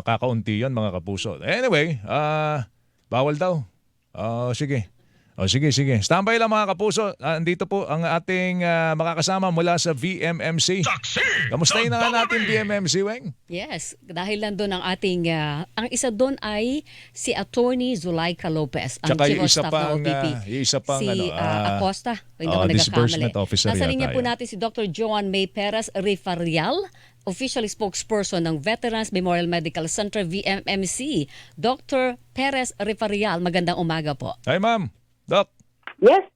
kakaunti yan mga kapuso. Anyway, bawal daw. Sige. Sige. Standby lang mga kapuso. Andito po ang ating makakasama mula sa VMMC. Kamustahin na nga natin VMMC, Weng? Yes, dahil lang doon ang ating, ang isa doon ay si Attorney Zulaika Lopez, ang Tsaka Chief of yung isa Staff ng pang, OVP. yung isa pang Si Acosta, hindi ako disbursement nagkakamali. officer Nasa yata linya po yun. natin si Dr. Joan May Perez Rifarial, official spokesperson ng Veterans Memorial Medical Center VMMC. Dr. Perez Rifarial, magandang umaga po. Hi, ma'am. Doc. Yes.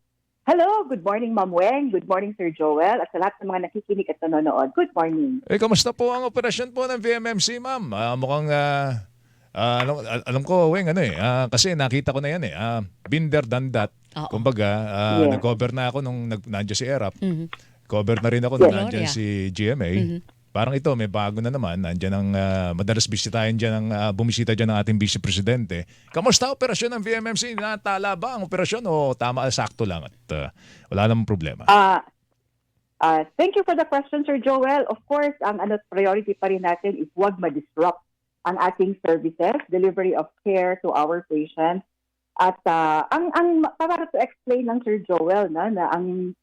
Hello. Good morning, Ma'am Weng. Good morning, Sir Joel. At sa lahat ng mga nakikinig at nanonood, good morning. Kamusta po ang operasyon po ng VMMC, ma'am? Mukhang, alam ko, Weng, kasi nakita ko na yan been there, done that. Oo. Kumbaga, Yes. nag-cover na ako nung nandiyan si ERAP. Mhm. Cover na rin ako nung Yes. nandiyan Gloria. si GMA. Parang ito, may bago na naman. Nandiyan ang madalas bisitahin dyan, bumisita dyan ng ating Vice Presidente. Kamusta operasyon ng VMMC? Natala ba ang operasyon o tama, sakto lang at wala namang problema? Thank you for the question, Sir Joel. Of course, ang priority pa rin natin is huwag ma-disrupt ang ating services, delivery of care to our patients. At para to explain ng Sir Joel na ang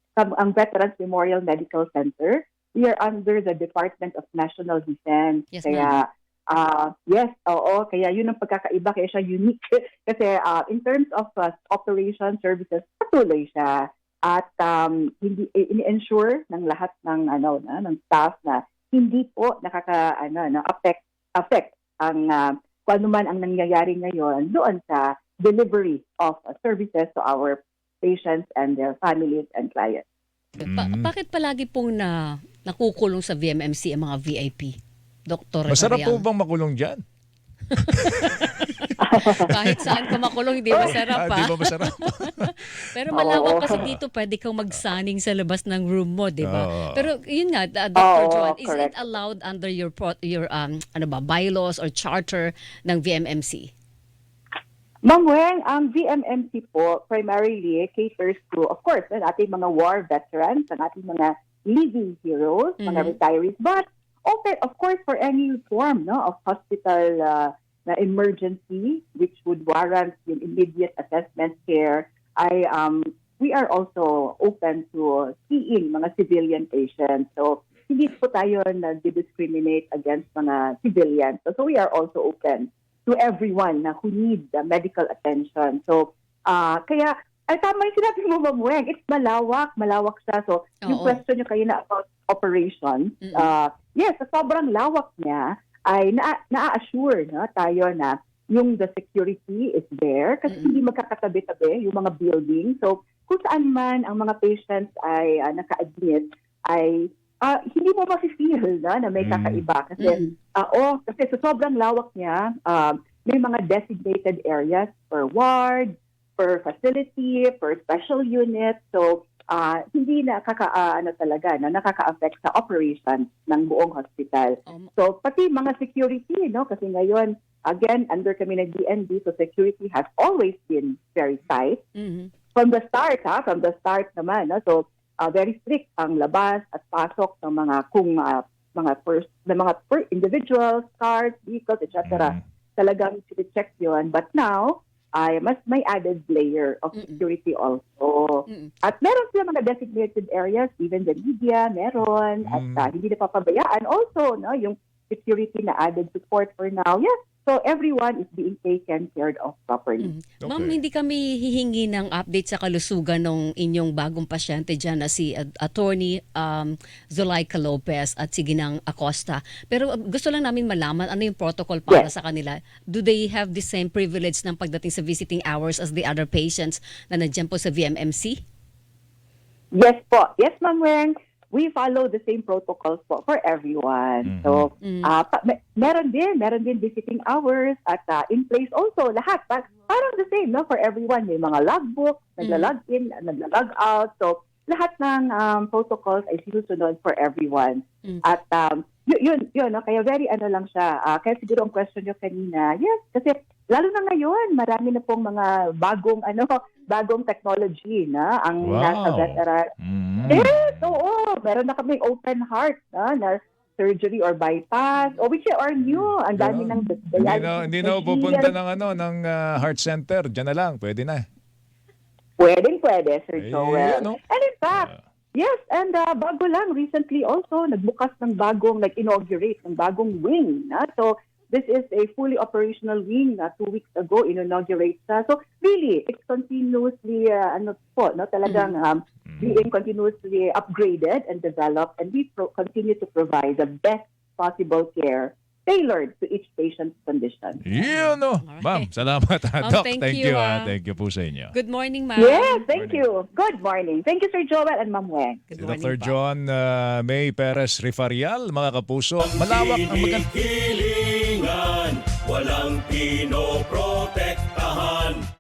Veterans Memorial Medical Center, we are under the Department of National Defense. Yes, Kaya, yes, oo. Kaya yun ang pagkakaiba, kaya siya unique. Kasi in terms of operation services, patuloy siya. At hindi ini-ensure ng lahat ng ng staff na hindi po affect ang kung ano man ang nangyayari ngayon doon sa delivery of services to our patients and their families and clients. Bakit palagi pong nakukulong sa VMMC ang mga VIP? Dr. Masarap po Rifarial? bang makulong dyan? Kahit saan ka makulong, hindi masarap Di pa. ba masarap? Pero malawak kasi dito, pwede kang magsaning sa labas ng room mo, di ba? Oo. Pero yun nga, Dr. Oo, Joan, is it correct. allowed under your bylaws or charter ng VMMC? Ma'am Weng, ang VMMC po primarily caters to, of course, ang ating mga war veterans, ang ating mga living heroes, mga retirees, but open, of course, for any form of hospital na emergency which would warrant yung immediate assessment care. We are also open to seeing mga civilian patients. So, hindi po tayo nag-discriminate against mga civilians. So we are also open to everyone who needs medical attention. So, kaya, ay tama yung sinabi mo, Ma'am Weng, it's malawak siya. So, yung Oo. question nyo kayo na about operation, yes, sa sobrang lawak niya, ay na-assure tayo na yung the security is there kasi hindi magkakatabi-tabi yung mga building. So, kung saan man ang mga patients ay naka-admit, ay hindi mo ma-feel na may kakaiba. Kasi, kasi sa sobrang lawak niya, may mga designated areas per ward, per facility, per special unit. So, hindi nakaka-affect sa operation ng buong hospital. So, pati mga security, kasi ngayon, again, under kami ng DND, so security has always been very tight. From the start naman. So, very strict ang labas at pasok ng mga individuals, cars, vehicles, etc. Talagang check yun. But now, ay mas may added layer of security also. At meron sila mga designated areas, even the media, meron, at hindi napapabayaan. Also, yung security na added support for now. Yes, so everyone is being taken care of properly. Okay. Ma'am, hindi kami hihingi ng update sa kalusugan ng inyong bagong pasyente dyan na si Attorney Zulaika Lopez at si Ginang Acosta. Pero gusto lang namin malaman ano yung protocol para sa kanila. Do they have the same privilege ng pagdating sa visiting hours as the other patients na nandiyan po sa VMMC? Yes po. Yes, Ma'am Weng. We follow the same protocols po for everyone. So, meron din visiting hours at in place also lahat. Parang the same, for everyone. May mga logbook, nagla-log in, nagla-log out. So, lahat ng protocols ay sinusunod for everyone. At yun, kaya very lang siya. Kaya siguro ang question nyo kanina, yes, kasi lalo na ngayon, marami na pong mga bagong technology na ang nasa veteran. Yes, oo. Meron na kaming open heart na surgery or bypass or which are new. Ang dami ng Hindi na pupunta ng heart center. Diyan na lang, pwede na. Pwede, Sir Joel. No? And in fact, yes, and bago lang, recently also, nagbukas ng inaugurate ng bagong wing. So, this is a fully operational wing 2 weeks ago, inaugurate sa. So, really, it's continuously, talagang being continuously upgraded and developed, and we continue to provide the best possible care tailored to each patient's condition. Yun, no. Ma'am, salamat. Doc, thank you, Thank you po sa inyo. Good morning, ma'am. Yes, thank you. Good morning. Thank you, Sir Joel and Ma'am Weng. Good Si morning Dr. po. John May Perez Rifarial, mga kapuso. Malawak ang maganda.